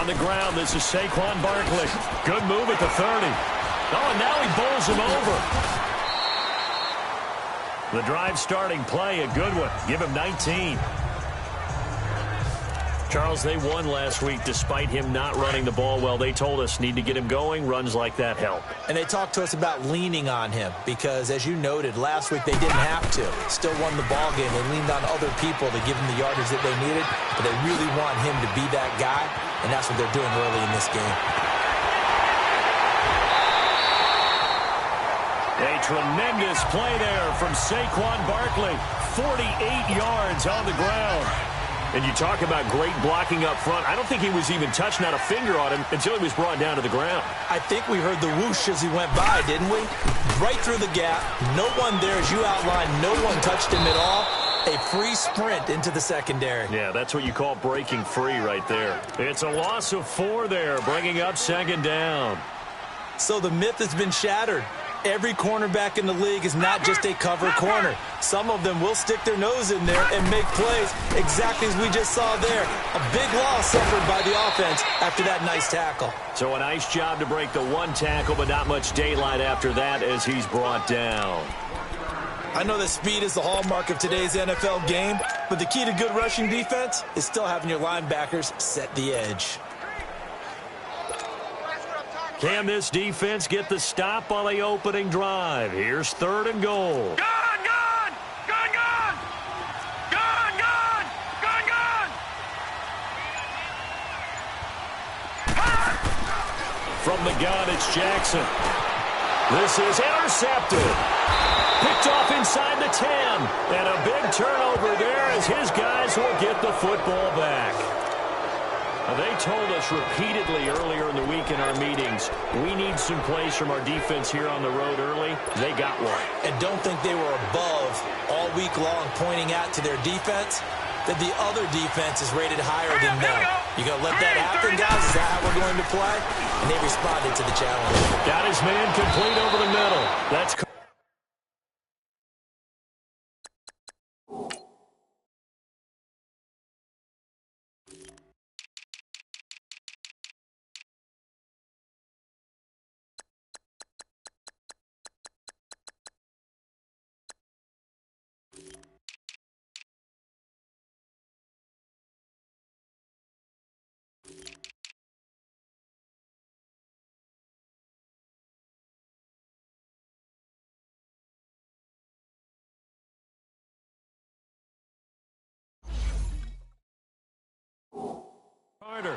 On the ground, this is Saquon Barkley. Good move at the 30. Oh, and now he bowls him over. The drive starting play, a good one. Give him 19. Charles, they won last week despite him not running the ball well. They told us need to get him going. Runs like that help. And they talked to us about leaning on him because, as you noted, last week they didn't have to. Still won the ball game. They leaned on other people to give him the yardage that they needed, but they really want him to be that guy, and that's what they're doing early in this game. A tremendous play there from Saquon Barkley. 48 yards on the ground. And you talk about great blocking up front. I don't think he was even touched, not a finger on him, until he was brought down to the ground. I think we heard the whoosh as he went by, didn't we? Right through the gap. No one there, as you outlined. No one touched him at all. A free sprint into the secondary. Yeah, that's what you call breaking free right there. It's a loss of 4 there, bringing up second down. So the myth has been shattered. Every cornerback in the league is not just a cover corner. Some of them will stick their nose in there and make plays, exactly as we just saw there. A big loss suffered by the offense after that nice tackle. So a nice job to break the 1 tackle, but not much daylight after that as he's brought down. I know that speed is the hallmark of today's NFL game, but the key to good rushing defense is still having your linebackers set the edge. Can this defense get the stop on the opening drive? Here's 3rd and goal. Gone, gone! Gone, gone! Gone, gone! Gone, gone! From the gun, it's Jackson. This is intercepted. Picked off inside the 10. And a big turnover there as his guys will get the football back. They told us repeatedly earlier in the week in our meetings, we need some plays from our defense here on the road early. They got one. And don't think they were above all week long pointing out to their defense that the other defense is rated higher than them. You going to let that happen, guys? Is that how we're going to play? And they responded to the challenge. Got his man complete over the middle. That's Carter.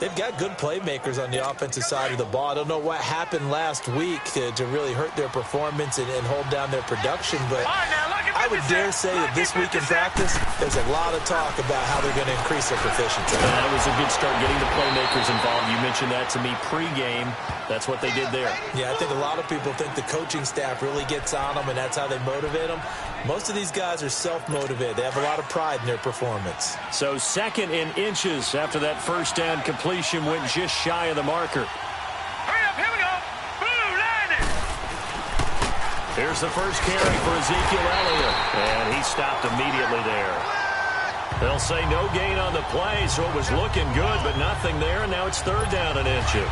They've got good playmakers on the offensive side of the ball. I don't know what happened last week to really hurt their performance and hold down their production, but I would dare say that this week in practice, there's a lot of talk about how they're going to increase their proficiency. That was a good start getting the playmakers involved. You mentioned that to me pregame. That's what they did there. Yeah, I think a lot of people think the coaching staff really gets on them, and that's how they motivate them. Most of these guys are self-motivated. They have a lot of pride in their performance. So 2nd and inches after that first down completion went just shy of the marker. Hurry up, here we go. Blue line. Here's the first carry for Ezekiel Elliott, and he stopped immediately there. They'll say no gain on the play, so it was looking good, but nothing there, and now it's 3rd down and inches.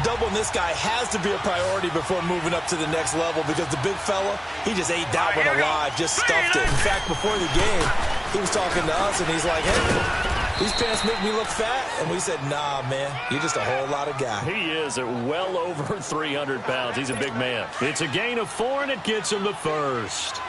Doubling this guy has to be a priority before moving up to the next level because the big fella, he just ate that one alive, just stuffed it. In fact, before the game, he was talking to us, and he's like, hey, these pants make me look fat. And we said, nah, man, you're just a whole lot of guy. He is at well over 300 pounds. He's a big man. It's a gain of 4, and it gets him the first.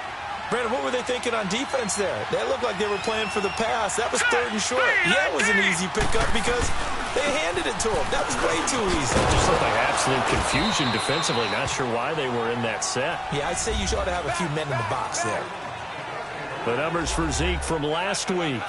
Brandon, what were they thinking on defense there? They looked like they were playing for the pass. That was 3rd and short. Yeah, it was an easy pickup because they handed it to him. That was way too easy. It just looked like absolute confusion defensively. Not sure why they were in that set. Yeah, I'd say you ought to have a few men in the box there. The numbers for Zeke from last week.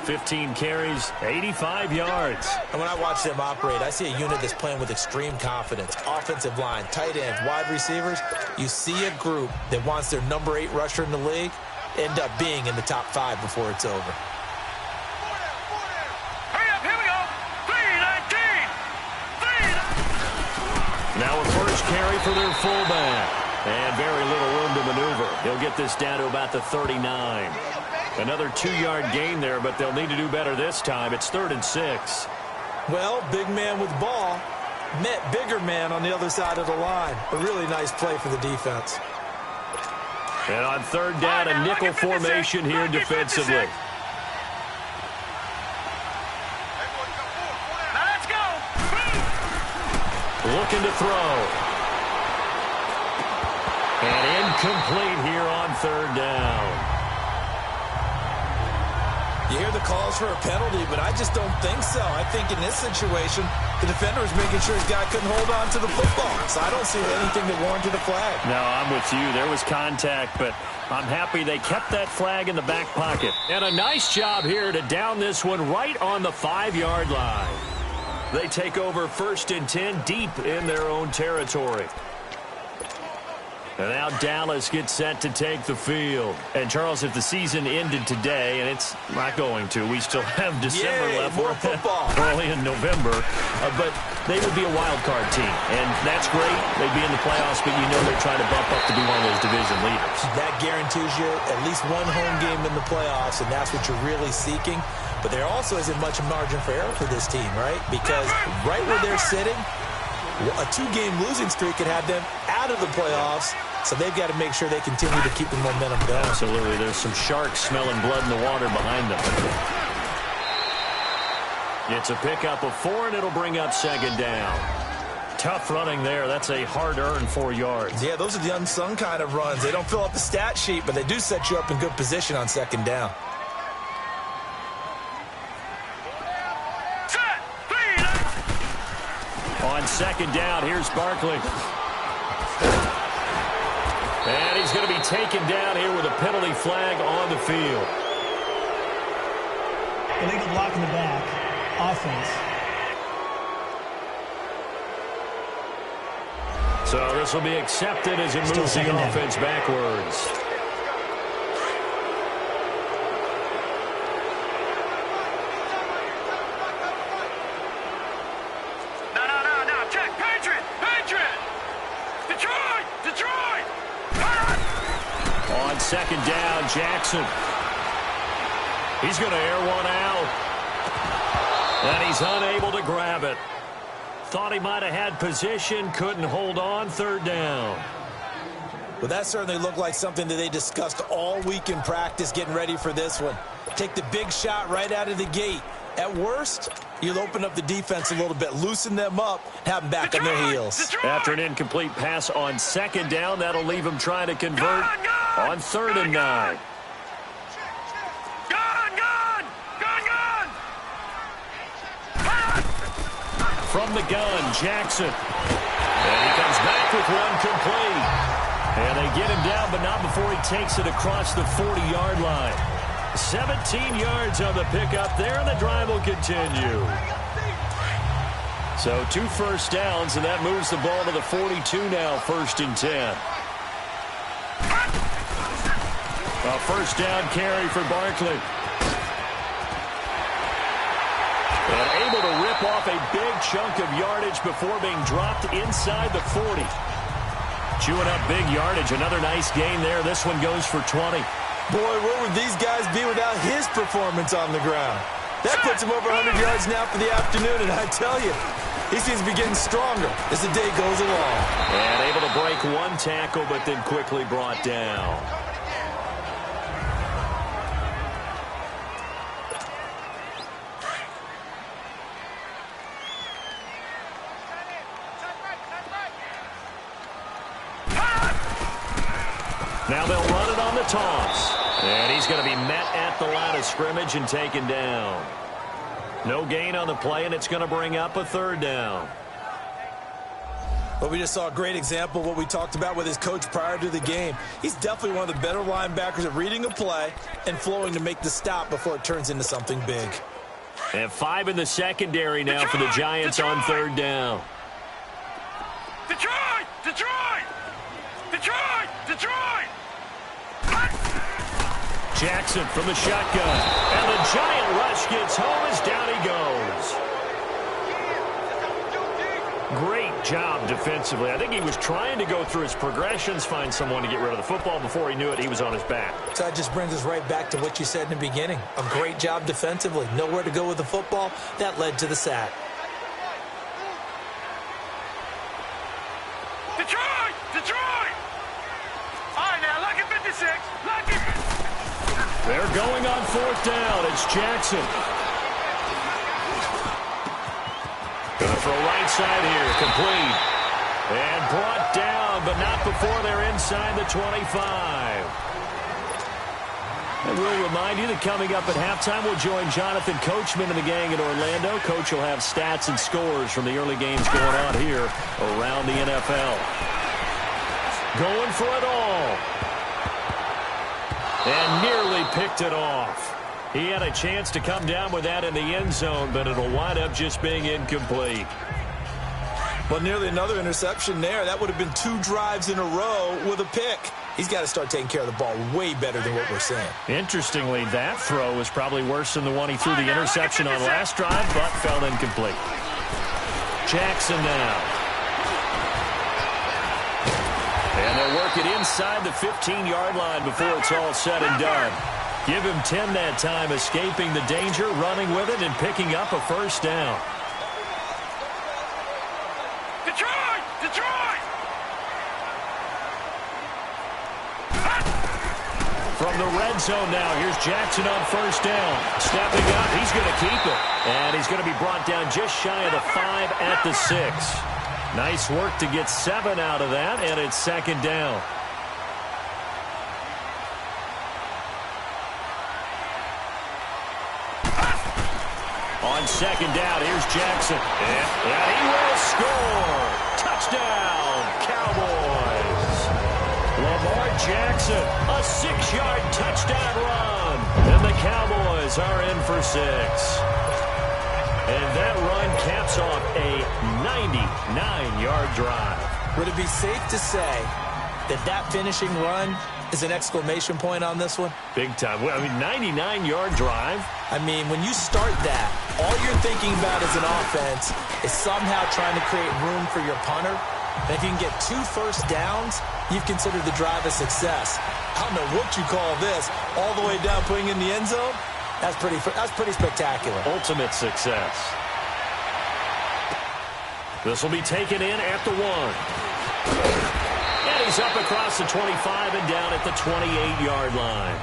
15 carries, 85 yards. And when I watch them operate, I see a unit that's playing with extreme confidence. Offensive line, tight ends, wide receivers. You see a group that wants their number 8 rusher in the league end up being in the top 5 before it's over. Hurry up, here we go. 3-19. Now a first carry for their fullback. And very little room to maneuver. He'll get this down to about the 39. Another 2-yard gain there, but they'll need to do better this time. It's 3rd and 6. Well, big man with ball met bigger man on the other side of the line. A really nice play for the defense. And on 3rd down, a nickel formation here defensively. Let's go. Looking to throw. And incomplete here on 3rd down. You hear the calls for a penalty, but I just don't think so. I think in this situation, the defender was making sure his guy couldn't hold on to the football. So I don't see anything that warranted a flag. No, I'm with you. There was contact, but I'm happy they kept that flag in the back pocket. And a nice job here to down this one right on the 5-yard line. They take over 1st and 10 deep in their own territory. And now Dallas gets set to take the field. And, Charles, if the season ended today, and it's not going to, we still have December left. More football. Early in November. But they would be a wild card team. And that's great. They'd be in the playoffs, but you know they're trying to bump up to be one of those division leaders. That guarantees you at least one home game in the playoffs, and that's what you're really seeking. But there also isn't much margin for error for this team, right? Because right where they're sitting, a 2-game losing streak could have them out of the playoffs. So they've got to make sure they continue to keep the momentum going. Absolutely. There's some sharks smelling blood in the water behind them. It's a pickup of 4, and it'll bring up 2nd down. Tough running there. That's a hard-earned 4 yards. Yeah, those are the unsung kind of runs. They don't fill up the stat sheet, but they do set you up in good position on 2nd down. On 2nd down, here's Barkley. And he's going to be taken down here with a penalty flag on the field. Illegal block in the back. Offense. So this will be accepted as it moves the offense backwards. No. Check. Patriot. Detroit. On 2nd down, Jackson. He's going to air one out. And he's unable to grab it. Thought he might have had position, couldn't hold on. 3rd down. Well, that certainly looked like something that they discussed all week in practice getting ready for this one. Take the big shot right out of the gate. At worst, you'll open up the defense a little bit, loosen them up, have them back on their heels. After an incomplete pass on 2nd down, that'll leave them trying to convert on 3rd and 9. From the gun, Jackson. And he comes back with one complete. And they get him down, but not before he takes it across the 40-yard line. 17 yards on the pickup there, and the drive will continue. So 2 first downs, and that moves the ball to the 42 now, 1st and 10. A 1st down carry for Barkley. And able to rip off a big chunk of yardage before being dropped inside the 40. Chewing up big yardage. Another nice gain there. This one goes for 20. Boy, where would these guys be without his performance on the ground? That puts him over 100 yards now for the afternoon, and I tell you, he seems to be getting stronger as the day goes along. And able to break one tackle, but then quickly brought down. Now they'll run it on the toss. And he's going to be met at the line of scrimmage and taken down. No gain on the play, and it's going to bring up a 3rd down. Well, we just saw a great example of what we talked about with his coach prior to the game. He's definitely one of the better linebackers at reading a play and flowing to make the stop before it turns into something big. And 5 in the secondary now for the Giants on 3rd down. Detroit! Jackson from the shotgun. And the giant rush gets home as down he goes. Great job defensively. I think he was trying to go through his progressions, find someone to get rid of the football. Before he knew it, he was on his back. So that just brings us right back to what you said in the beginning. A great job defensively. Nowhere to go with the football. That led to the sack. Detroit! Detroit! All right, now, lucky 56. Lucky. They're going on 4th down. It's Jackson. Going to throw right side here. Complete. And brought down, but not before they're inside the 25. And we'll remind you that coming up at halftime, we'll join Jonathan Coachman and the gang in Orlando. Coach will have stats and scores from the early games going on here around the NFL. Going for it all. And nearly picked it off. He had a chance to come down with that in the end zone, but it'll wind up just being incomplete. Well, nearly another interception there. That would have been 2 drives in a row with a pick. He's got to start taking care of the ball way better than what we're saying. Interestingly, that throw was probably worse than the one he threw the interception on last drive, but fell incomplete. Jackson now. And they'll work it inside the 15-yard line before it's all said and done. Give him 10 that time, escaping the danger, running with it, and picking up a first down. Detroit! Detroit! From the red zone now, here's Jackson on first down. Stepping up, he's going to keep it. And he's going to be brought down just shy of the 5 at the 6. Nice work to get 7 out of that, and it's 2nd down. On 2nd down, here's Jackson. And he will score. Touchdown, Cowboys. Lamar Jackson, a 6-yard touchdown run. And the Cowboys are in for 6. And that run caps off a 99-yard drive. Would it be safe to say that that finishing run is an exclamation point on this one? Big time. Well, I mean, 99-yard drive. I mean, when you start that, all you're thinking about as an offense is somehow trying to create room for your punter. And if you can get 2 first downs, you've considered the drive a success. I don't know what you call this. All the way down, putting in the end zone. That's pretty spectacular. Ultimate success. This will be taken in at the 1. And he's up across the 25 and down at the 28-yard line.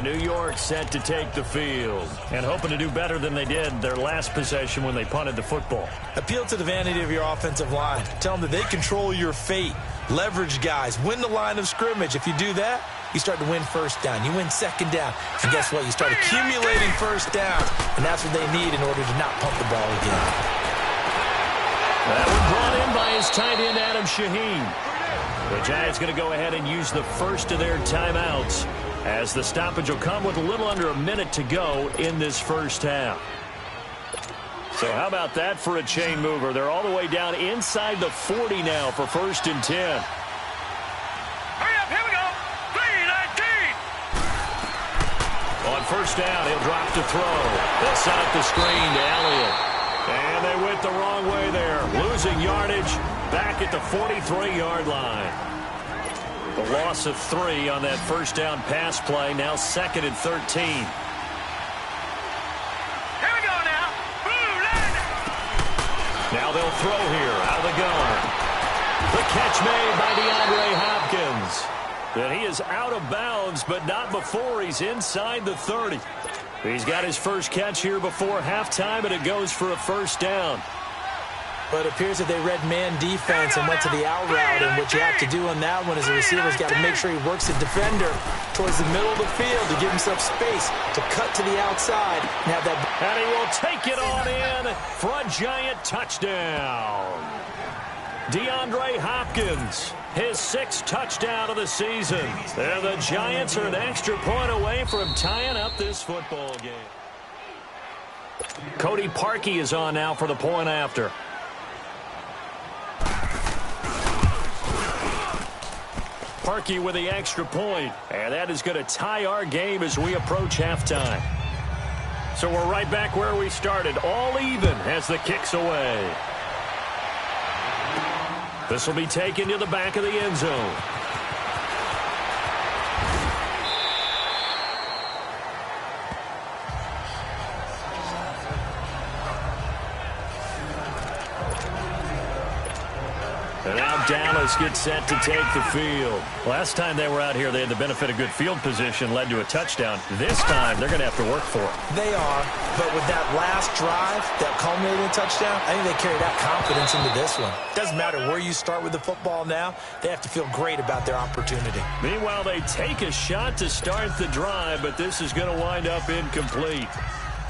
New York set to take the field and hoping to do better than they did their last possession when they punted the football. Appeal to the vanity of your offensive line. Tell them that they control your fate. Leverage guys. Win the line of scrimmage. If you do that, you start to win first down. You win 2nd down. And guess what? You start accumulating first downs. And that's what they need in order to not pump the ball again. That one brought in by his tight end, Adam Shaheen. The Giants going to go ahead and use the first of their timeouts, as the stoppage will come with a little under a minute to go in this first half. So how about that for a chain mover? They're all the way down inside the 40 now for 1st and 10. Hurry up, here we go. 3-19. On 1st down, he'll drop to throw. They'll set up the screen to Elliott. And they went the wrong way there. Losing yardage back at the 43-yard line. The loss of 3 on that 1st down pass play. Now 2nd and 13. Here we go now. Now they'll throw here out of the gun. The catch made by DeAndre Hopkins. And he is out of bounds, but not before he's inside the 30. He's got his first catch here before halftime, and it goes for a 1st down. But it appears that they read man defense and went to the out route. And what you have to do on that one is the receiver's got to make sure he works the defender towards the middle of the field to give himself space to cut to the outside and have that. And he will take it on in for a giant touchdown. DeAndre Hopkins, his 6th touchdown of the season. And the Giants are an extra point away from tying up this football game. Cody Parkey is on now for the point after. Parkey with the extra point, and that is going to tie our game as we approach halftime. So we're right back where we started, all even as the kick's away. This will be taken to the back of the end zone. And now Dallas gets set to take the field. Last time they were out here, they had the benefit of good field position, led to a touchdown. This time, they're going to have to work for it. They are, but with that last drive, that culminating touchdown, I think they carry that confidence into this one. Doesn't matter where you start with the football now, they have to feel great about their opportunity. Meanwhile, they take a shot to start the drive, but this is going to wind up incomplete.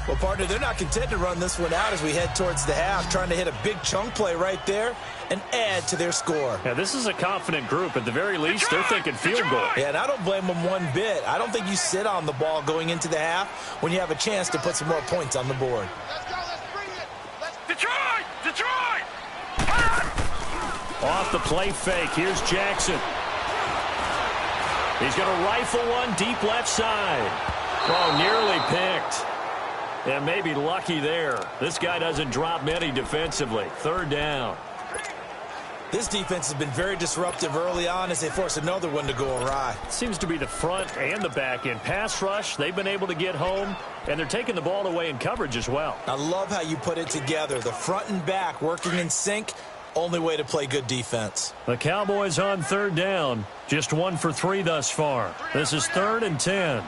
Well, partner, they're not content to run this one out as we head towards the half, trying to hit a big chunk play right there and add to their score. Yeah, this is a confident group. At the very least, they're thinking field goal. Yeah, and I don't blame them one bit. I don't think you sit on the ball going into the half when you have a chance to put some more points on the board. Let's go, let's bring it. Detroit! Detroit! Off the play fake, here's Jackson. He's going to rifle one deep left side. Oh, nearly picked. And maybe lucky there. This guy doesn't drop many defensively. Third down. This defense has been very disruptive early on as they force another one to go awry. Seems to be the front and the back end. Pass rush, they've been able to get home, and they're taking the ball away in coverage as well. I love how you put it together. The front and back working in sync. Only way to play good defense. The Cowboys on third down. Just 1 for 3 thus far. This is 3rd and 10.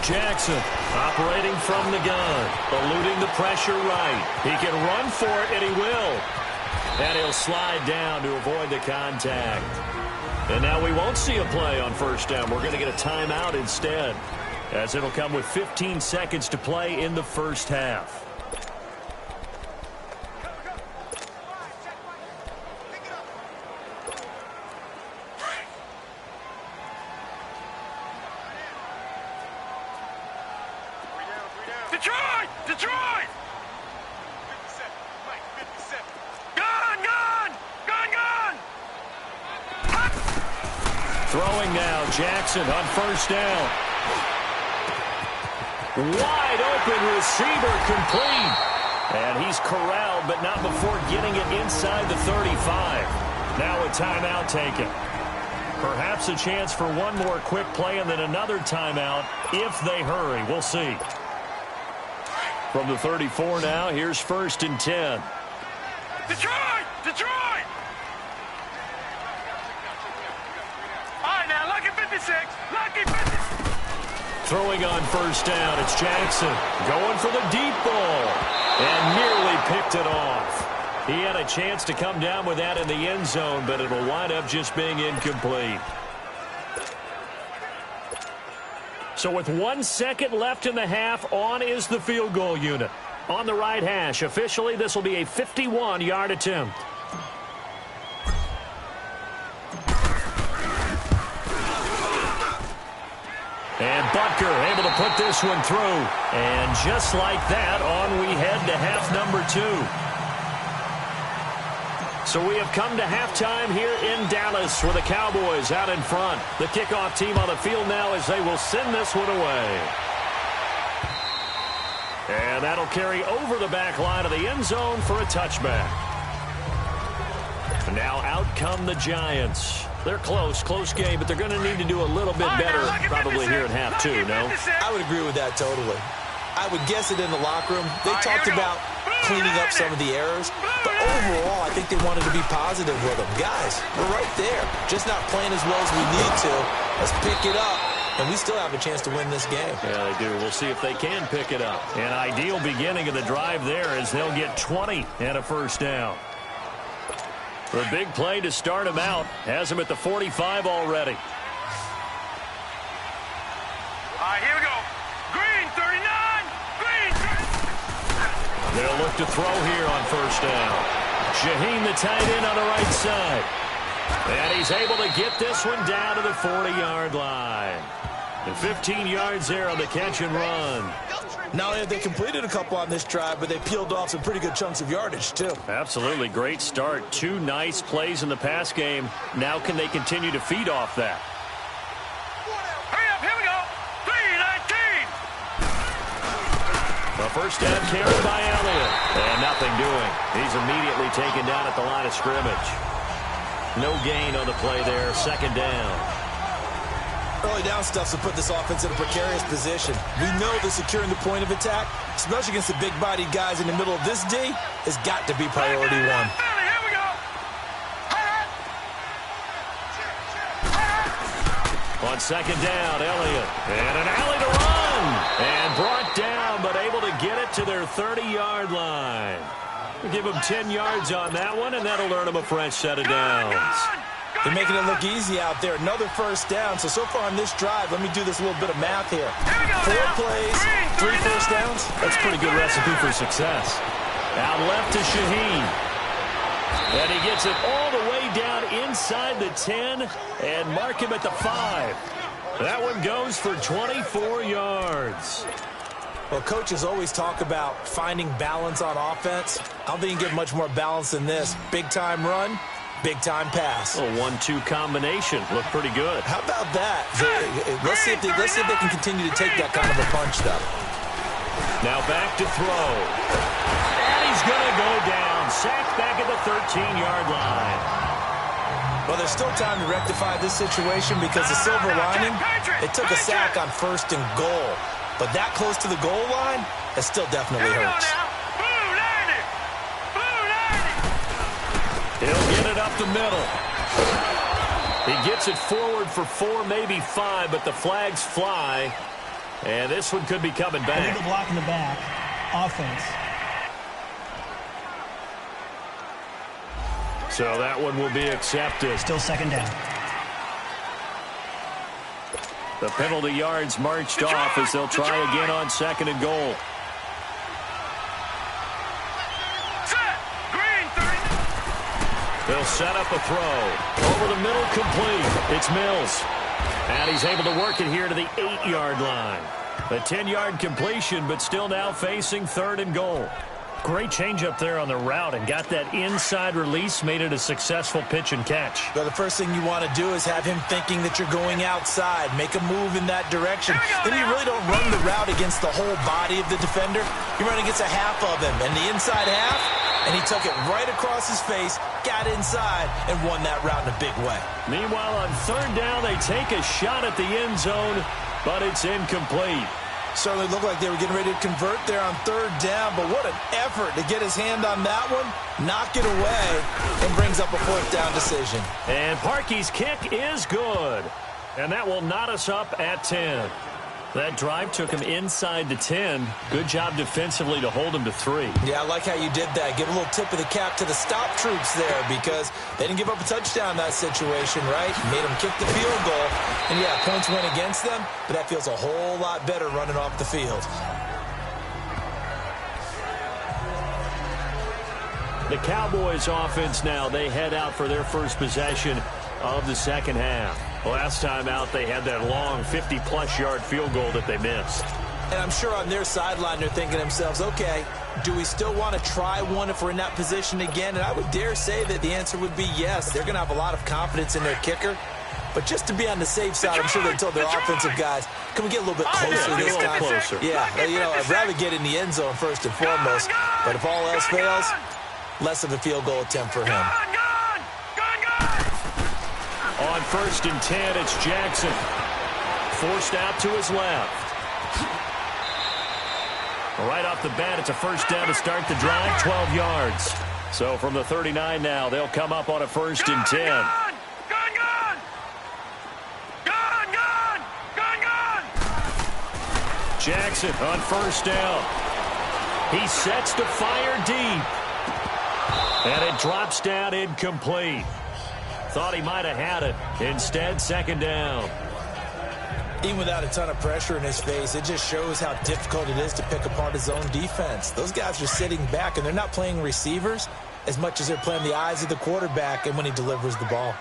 Jackson operating from the gun, eluding the pressure right. He can run for it, and he will. And he'll slide down to avoid the contact. And now we won't see a play on first down. We're going to get a timeout instead, as it'll come with 15 seconds to play in the first half. Detroit! Detroit! 57. Gun! Gun! Gun! Gun! Throwing now, Jackson on first down. Wide open receiver complete. And he's corralled, but not before getting it inside the 35. Now a timeout taken. Perhaps a chance for one more quick play and then another timeout if they hurry. We'll see. From the 34 now, here's 1st and 10. Detroit! Detroit! All right, now, lucky 56. Lucky 56. Throwing on first down, it's Jackson. Going for the deep ball. And nearly picked it off. He had a chance to come down with that in the end zone, but it'll wind up just being incomplete. So with 1 second left in the half, on is the field goal unit. On the right hash, officially, this will be a 51-yard attempt. And Butker able to put this one through. And just like that, on we head to half number 2. So we have come to halftime here in Dallas with the Cowboys out in front. The kickoff team on the field now as they will send this one away. And that'll carry over the back line of the end zone for a touchback. Now out come the Giants. They're close game, but they're going to need to do a little bit better probably here at half 2, no? I would agree with that totally. I would guess it in the locker room. They talked about cleaning up some of the errors, but overall, I think they wanted to be positive with them. Guys, we're right there, just not playing as well as we need to. Let's pick it up, and we still have a chance to win this game. Yeah, they do. We'll see if they can pick it up. An ideal beginning of the drive there as they'll get 20 and a first down. The big play to start him out has him at the 45 already. All right, here we go. Green, 39. Green. They'll look to throw here on first down. Shaheen, the tight end on the right side. And he's able to get this one down to the 40-yard line. And 15 yards there on the catch and run. Not only have they completed a couple on this drive, but they peeled off some pretty good chunks of yardage, too. Absolutely. Great start. 2 nice plays in the pass game. Now can they continue to feed off that? Hurry up, here we go. 319. first down carried by Elliott. And nothing doing. He's immediately taken down at the line of scrimmage. No gain on the play there. Second down. Early down stuff to put this offense in a precarious position. We know that securing the point of attack, especially against the big-bodied guys in the middle of this D, has got to be priority one. Here we go. On second down, Elliott. And an alley to run. And brought down, but able to get it to their 30-yard line. We'll give them 10 yards on that one, and that'll earn them a fresh set of downs. They're making it look easy out there. Another first down. So far on this drive, let me do this little bit of math here. 4 plays, 3 first downs. That's a pretty good recipe for success. Out left to Shaheen. And he gets it all the way down inside the 10 and mark him at the 5. That one goes for 24 yards. Well, coaches always talk about finding balance on offense. I don't think you can get much more balance than this. Big-time run, big-time pass. A 1-2 combination. Looked pretty good. How about that? Let's see if they can continue to take that kind of a punch, though. Now back to throw. And he's going to go down. Sacked back at the 13-yard line. Well, there's still time to rectify this situation because the silver lining, it took a sack on 1st and goal. But that close to the goal line, that still definitely hurts. He'll get it up the middle. He gets it forward for 4, maybe 5, but the flags fly. And this one could be coming back. Illegal block in the back. Offense. So that one will be accepted. Still second down. The penalty yards marched off as they'll try again on 2nd and goal. They'll set up a throw. Over the middle, complete. It's Mills. And he's able to work it here to the 8-yard line. A 10-yard completion, but still now facing 3rd and goal. Great change up there on the route and got that inside release, made it a successful pitch and catch. Well, the first thing you want to do is have him thinking that you're going outside, make a move in that direction. Then you really don't run the route against the whole body of the defender. You run against a half of him, and the inside half, and he took it right across his face, got inside, and won that route in a big way. Meanwhile, on 3rd down, they take a shot at the end zone, but it's incomplete. Certainly looked like they were getting ready to convert there on 3rd down, but what an effort to get his hand on that one, knock it away, and brings up a 4th down decision. And Parkey's kick is good, and that will knot us up at 10. That drive took him inside the 10. Good job defensively to hold him to 3. Yeah, I like how you did that. Give a little tip of the cap to the stop troops there because they didn't give up a touchdown in that situation, right? Made them kick the field goal. And, yeah, points went against them, but that feels a whole lot better running off the field. The Cowboys offense now, they head out for their first possession of the second half. Last time out, they had that long 50-plus yard field goal that they missed. And I'm sure on their sideline, they're thinking to themselves, okay, do we still want to try one if we're in that position again? And I would dare say that the answer would be yes. They're going to have a lot of confidence in their kicker. But just to be on the safe side, I'm sure they told their offensive guys, can we get a little bit closer this time? Closer. Yeah, you know, I'd rather get in the end zone first and foremost. But if all else fails, less of a field goal attempt for him. On 1st and 10, it's Jackson. Forced out to his left. Right off the bat, it's a first down to start the drive, 12 yards. So from the 39 now, they'll come up on a 1st and 10. Jackson on 1st down. He sets to fire deep. And it drops down incomplete. Thought he might have had it. Instead, 2nd down. Even without a ton of pressure in his face, it just shows how difficult it is to pick apart his own defense. Those guys are sitting back, and they're not playing receivers as much as they're playing the eyes of the quarterback and when he delivers the ball.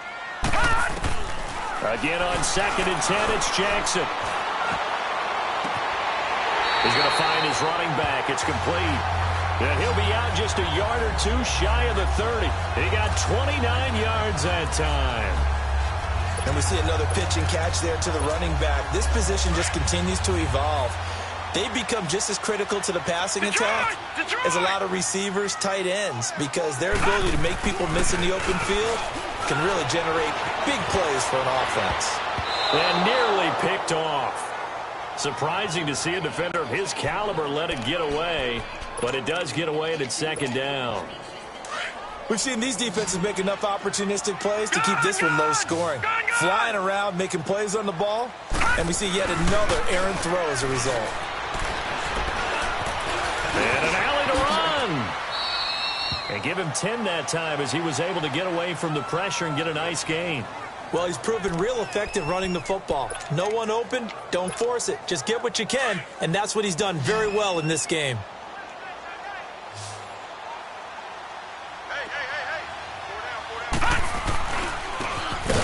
Again on 2nd and 10, it's Jackson. He's going to find his running back. It's complete. And he'll be out just a yard or 2 shy of the 30. He got 29 yards that time. And we see another pitch and catch there to the running back. This position just continues to evolve. they become just as critical to the passing attack as a lot of receivers, tight ends, because their ability to make people miss in the open field can really generate big plays for an offense. And nearly picked off. Surprising to see a defender of his caliber let it get away, but it does get away and it's second down. We've seen these defenses make enough opportunistic plays to keep this one low scoring. Flying around, making plays on the ball, and we see yet another errant throw as a result. And an alley to run. And give him 10 that time as he was able to get away from the pressure and get a nice gain. Well, he's proven real effective running the football. No one open, don't force it. Just get what you can, and that's what he's done very well in this game.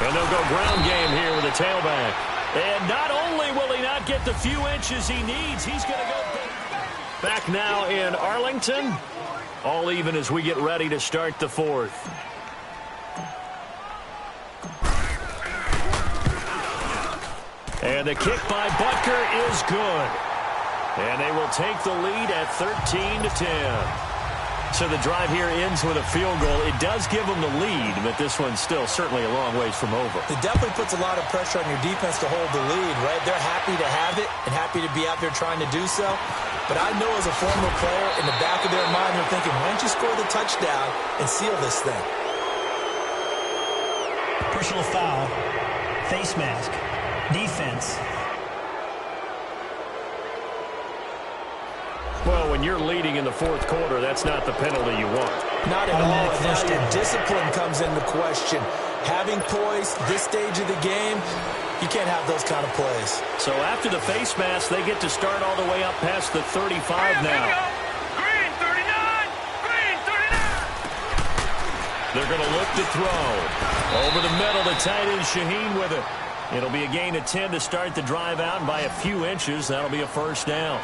And they'll go ground game here with a tailback. And not only will he not get the few inches he needs, he's going to go back now in Arlington. All even as we get ready to start the fourth. And the kick by Butker is good. And they will take the lead at 13-10. So the drive here ends with a field goal. It does give them the lead, but this one's still certainly a long ways from over. It definitely puts a lot of pressure on your defense to hold the lead, right? They're happy to have it and happy to be out there trying to do so. But I know as a former player, in the back of their mind, they're thinking, why don't you score the touchdown and seal this thing? Personal foul. Face mask. Defense. Well, when you're leading in the fourth quarter, that's not the penalty you want. Not at all. And now your discipline comes into question. Having poise this stage of the game, you can't have those kind of plays. So after the face mask, they get to start all the way up past the 35 now. Green 39! Green 39! They're going to look to throw. Over the middle, the tight end Shaheen with it. It'll be a gain of 10 to start the drive out, and by a few inches, that'll be a first down.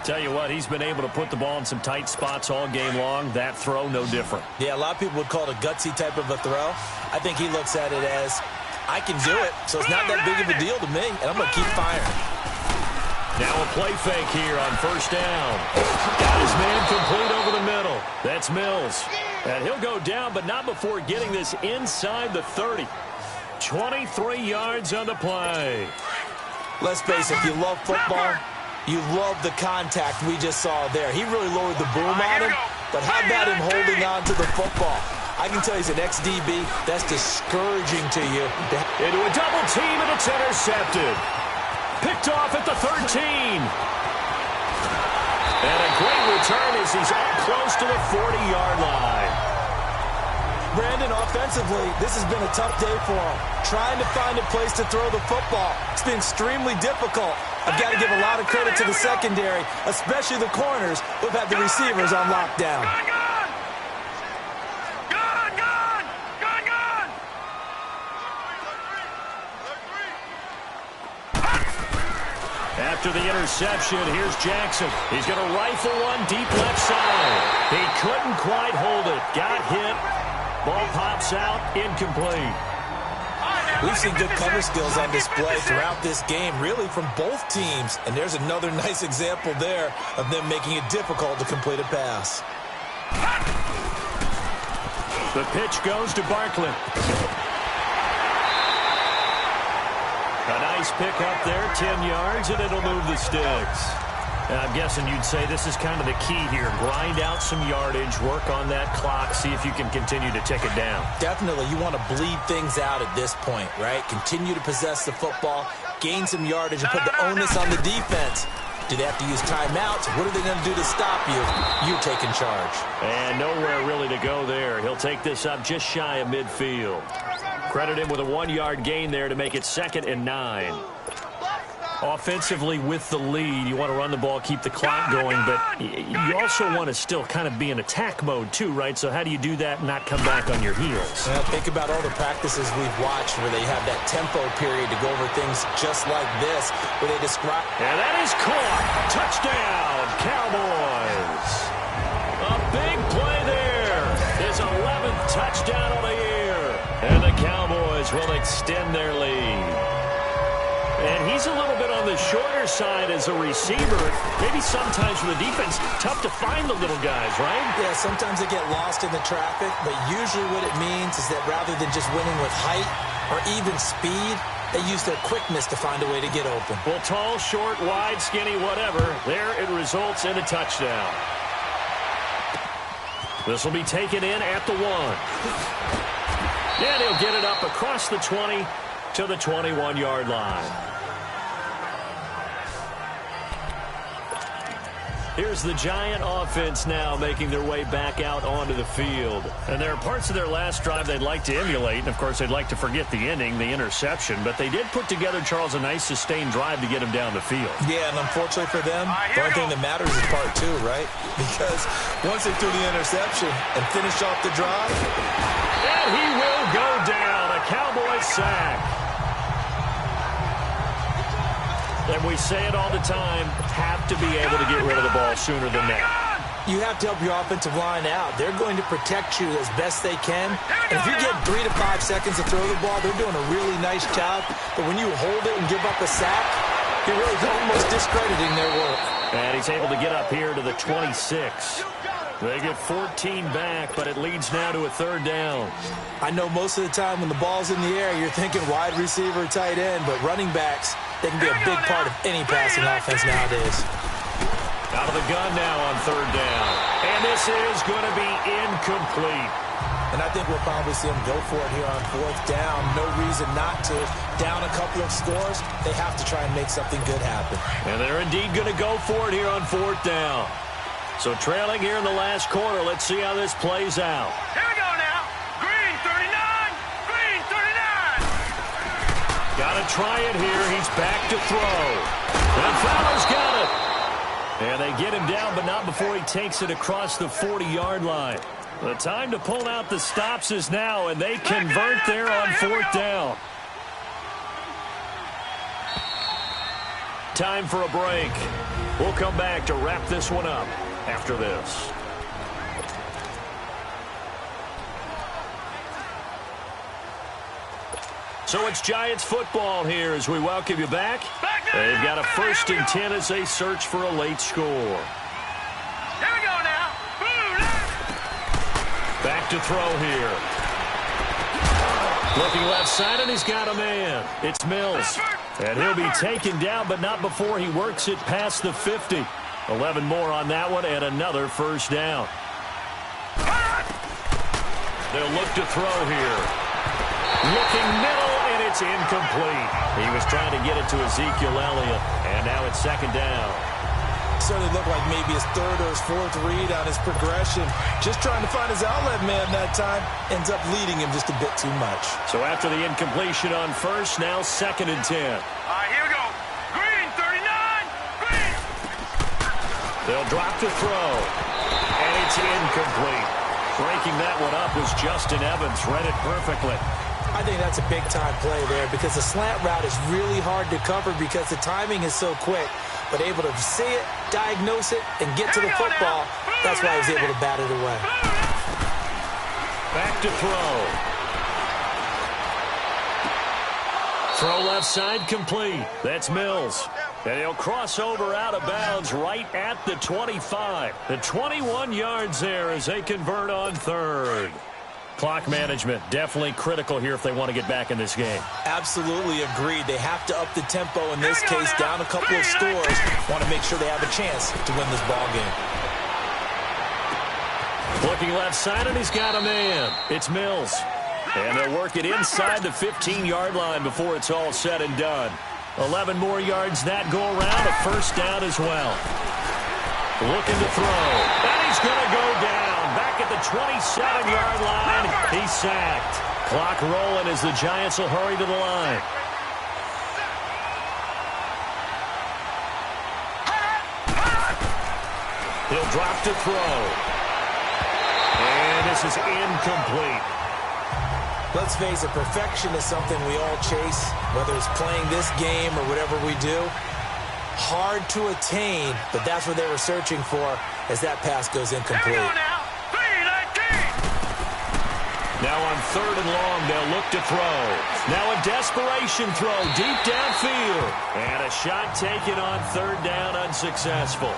Tell you what, he's been able to put the ball in some tight spots all game long. That throw, no different. Yeah, a lot of people would call it a gutsy type of a throw. I think he looks at it as, I can do it, so it's not that big of a deal to me, and I'm going to keep firing. Now a play fake here on first down. Got his man complete over the middle. That's Mills. And he'll go down, but not before getting this inside the 30. 23 yards on the play. Let's face it, if you love football, you love the contact we just saw there. He really lowered the boom on him, but how about him holding on to the football? I can tell he's an ex-DB. That's discouraging to you. Into a double team, and it's intercepted. Picked off at the 13. And a great return as he's up close to the 40-yard line. Brandon, offensively, this has been a tough day for him. Trying to find a place to throw the football. It's been extremely difficult. I've got to give a lot of credit to the secondary, especially the corners who've had the receivers on lockdown. After the interception, here's Jackson. He's going to rifle one deep left side. He couldn't quite hold it. Got hit. Ball pops out. Incomplete. We've seen good cover skills on display throughout this game, really from both teams. And there's another nice example there of them making it difficult to complete a pass. The pitch goes to Barkley. A nice pick up there, 10 yards, and it'll move the sticks. And I'm guessing you'd say this is kind of the key here. Grind out some yardage, work on that clock, see if you can continue to tick it down. Definitely. You want to bleed things out at this point, right? Continue to possess the football, gain some yardage, and put the onus on the defense. Do they have to use timeouts? What are they going to do to stop you? You taking charge. And nowhere really to go there. He'll take this up just shy of midfield. Credit him with a 1-yard gain there to make it 2nd and 9. Offensively with the lead, you want to run the ball, keep the clock going, but you also want to still kind of be in attack mode too, right? So how do you do that and not come back on your heels? Well, think about all the practices we've watched where they have that tempo period to go over things just like this, where they describe... And that is caught. Touchdown, Cowboys. A big play there. His 11th touchdown of the year. And the Cowboys will extend their lead. And he's a little bit on the shorter side as a receiver. Maybe sometimes for the defense, tough to find the little guys, right? Yeah, sometimes they get lost in the traffic, but usually what it means is that rather than just winning with height or even speed, they use their quickness to find a way to get open. Well, tall, short, wide, skinny, whatever, there it results in a touchdown. This will be taken in at the 1. And he'll get it up across the 20 to the 21-yard line. Here's the Giant offense now making their way back out onto the field. And there are parts of their last drive they'd like to emulate. And, of course, they'd like to forget the ending, the interception. But they did put together, Charles, a nice sustained drive to get him down the field. Yeah, and unfortunately for them, the only thing that matters is part 2, right? Because once they threw the interception and finished off the drive. And he will go down. A Cowboy sack. And we say it all the time, have to be able to get rid of the ball sooner than that. You have to help your offensive line out. They're going to protect you as best they can. And if you get 3 to 5 seconds to throw the ball, they're doing a really nice job. But when you hold it and give up a sack, you're really almost discrediting their work. And he's able to get up here to the 26. They get 14 back, but it leads now to a 3rd down. I know most of the time when the ball's in the air, you're thinking wide receiver, tight end, but running backs, they can be a big part of any passing offense nowadays. Out of the gun now on 3rd down. And this is going to be incomplete. And I think we'll probably see them go for it here on 4th down. No reason not to. Down a couple of scores, they have to try and make something good happen. And they're indeed going to go for it here on 4th down. So trailing here in the last quarter, let's see how this plays out. Here we go now. Green 39. Green 39. Got to try it here. He's back to throw. And Fowler's got it. And they get him down, but not before he takes it across the 40-yard line. The time to pull out the stops is now, and they convert there on 4th down. Time for a break. We'll come back to wrap this one up after this. So it's Giants football here as we welcome you back. They've got a 1st and 10 as they search for a late score. Here we go now. Back to throw here. Looking left side, and he's got a man. It's Mills. And he'll be taken down, but not before he works it past the 50. 11 more on that one, and another 1st down. They'll look to throw here. Looking middle, and it's incomplete. He was trying to get it to Ezekiel Elliott, and now it's 2nd down. Certainly looked like maybe his 3rd or his 4th read on his progression. Just trying to find his outlet man that time. Ends up leading him just a bit too much. So after the incompletion on 1st, now 2nd and 10. Here we go. Green 39. Green. They'll drop to throw. And it's incomplete. Breaking that one up was Justin Evans. Read it perfectly. I think that's a big-time play there because the slant route is really hard to cover because the timing is so quick. But able to see it, diagnose it, and get to the football, that's why he was able to bat it away. Back to throw. Throw left side complete. That's Mills. And he'll cross over out of bounds right at the 25. The 21 yards there as they convert on 3rd. Clock management definitely critical here if they want to get back in this game. Absolutely agreed. They have to up the tempo in this case, down a couple of scores. Want to make sure they have a chance to win this ball game. Looking left side, and he's got a man. It's Mills. And they'll work it inside the 15-yard line before it's all said and done. 11 more yards that go around, a 1st down as well. Looking to throw. And he's going to go down. Back at the 27-yard line. He's sacked. Clock rolling as the Giants will hurry to the line. He'll drop to throw. And this is incomplete. Let's face it, perfection is something we all chase, whether it's playing this game or whatever we do. Hard to attain, but that's what they were searching for as that pass goes incomplete. Now Now on 3rd and long, they'll look to throw. Now a desperation throw deep downfield. And a shot taken on 3rd down, unsuccessful.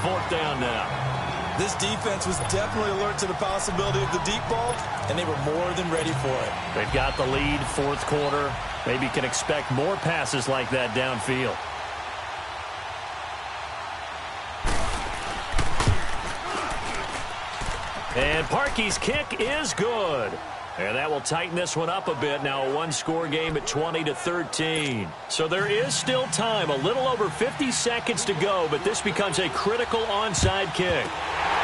4th down now. This defense was definitely alert to the possibility of the deep ball, and they were more than ready for it. They've got the lead, 4th quarter. Maybe can expect more passes like that downfield. And Parkey's kick is good. And that will tighten this one up a bit. Now a one-score game at 20-13. So there is still time. A little over 50 seconds to go, but this becomes a critical onside kick.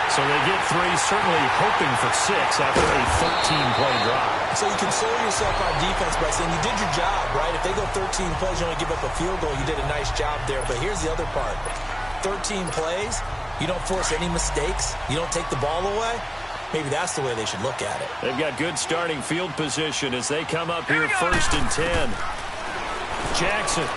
So they get 3, certainly hoping for 6 after a 13-play drive. So you console yourself on defense by saying you did your job, right? If they go 13 plays, you only give up a field goal, you did a nice job there. But here's the other part. 13 plays, you don't force any mistakes, you don't take the ball away. Maybe that's the way they should look at it. They've got good starting field position as they come up here 1st and 10. Jackson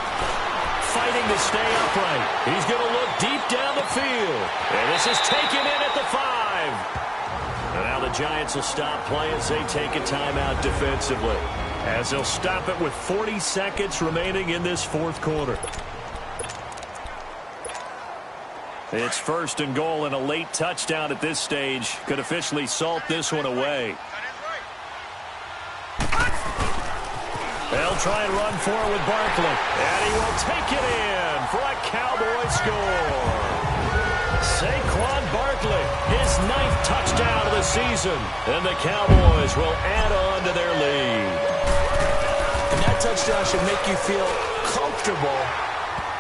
fighting to stay upright. He's going to look deep down the field. And this is taken in at the 5. And now the Giants will stop play as they take a timeout defensively. As they'll stop it with 40 seconds remaining in this 4th quarter. It's 1st and goal, and a late touchdown at this stage could officially salt this one away. They'll try and run for it with Barkley. And he will take it in for a Cowboy score. Saquon Barkley, his 9th touchdown of the season. And the Cowboys will add on to their lead. And that touchdown should make you feel comfortable.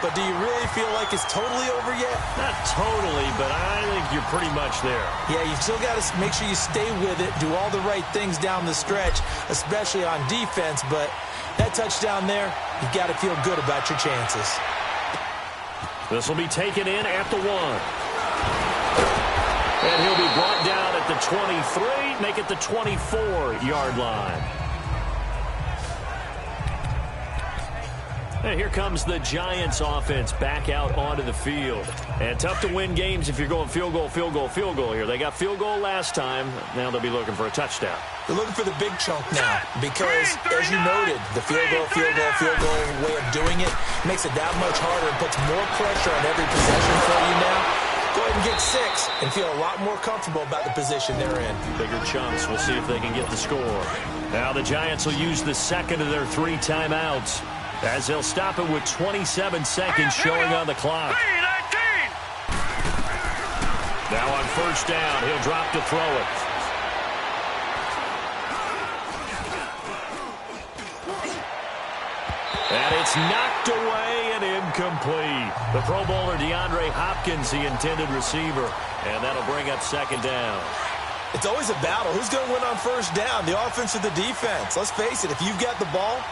But do you really feel like it's totally over yet? Not totally, but I think you're pretty much there. Yeah, you still got to make sure you stay with it, do all the right things down the stretch, especially on defense. But that touchdown there, you've got to feel good about your chances. This will be taken in at the 1. And he'll be brought down at the 23, make it the 24-yard line. And here comes the Giants offense back out onto the field. And tough to win games if you're going field goal, field goal, field goal here. They got field goal last time. Now they'll be looking for a touchdown. They're looking for the big chunk now because, as you noted, the field goal way of doing it makes it that much harder and puts more pressure on every possession for you now. Go ahead and get 6 and feel a lot more comfortable about the position they're in. Bigger chunks. We'll see if they can get the score. Now the Giants will use the second of their 3 timeouts, as they'll stop it with 27 seconds showing on the clock. Now on 1st down, he'll drop to throw it. And it's knocked away and incomplete. The Pro Bowler DeAndre Hopkins, the intended receiver. And that'll bring up 2nd down. It's always a battle. Who's going to win on 1st down, the offense or the defense? Let's face it, if you've got the ball,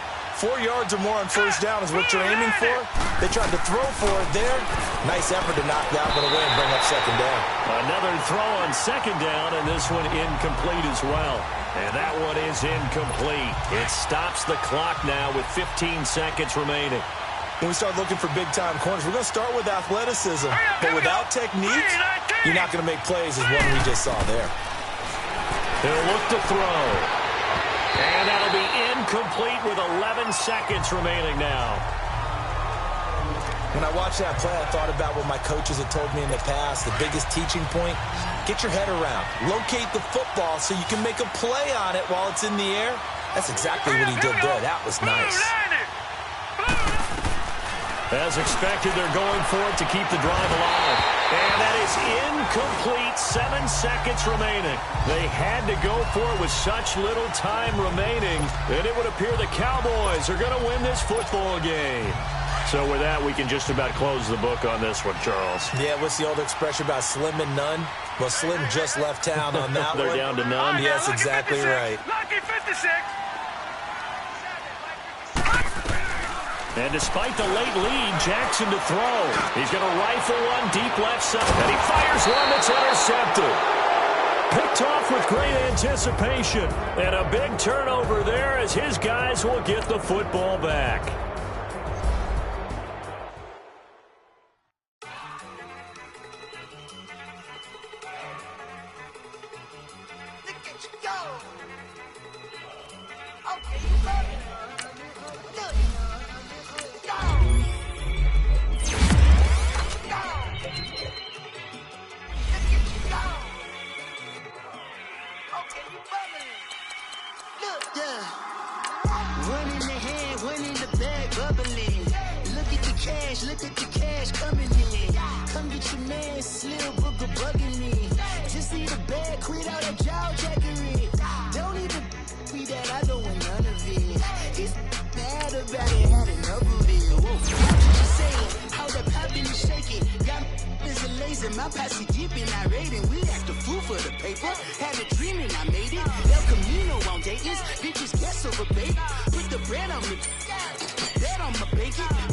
4 yards or more on 1st down is what you're aiming for. They tried to throw for it there. Nice effort to knock that one away and bring up 2nd down. Another throw on 2nd down, and this one incomplete as well. And that one is incomplete. It stops the clock now with 15 seconds remaining. When we start looking for big-time corners, we're going to start with athleticism. But without technique, you're not going to make plays as one we just saw there. They'll look to throw. And that'll be incomplete with 11 seconds remaining now. When I watched that play, I thought about what my coaches had told me in the past. The biggest teaching point, get your head around. Locate the football so you can make a play on it while it's in the air. That's exactly what he did there. That was nice. As expected, they're going for it to keep the drive alive. And that is incomplete. 7 seconds remaining. They had to go for it with such little time remaining, and it would appear the Cowboys are going to win this football game. So with that, we can just about close the book on this one, Charles. Yeah, what's the old expression about slim and none? Well, Slim just left town on that They're one. down to none. Yes, exactly right. Lucky 56. And despite the late lead, Jackson to throw. He's going to rifle one deep left side, and he fires one that's intercepted. Picked off with great anticipation. And a big turnover there as his guys will get the football back. Look at the cash coming in. Come get your man, Slim Booker bugging me. Just need a bag, quit all that jaw jackery. Don't even be that, I don't want none of it. He's mad about it, had enough of it. What you saying? How the poppin' is shaking. Got is a laser, my posse deep and I raiding. We act a fool for the paper. Had a dream and I made it. El Camino on Dayton's. Bitches guess over baby. Put the bread on me. Bet on my bacon.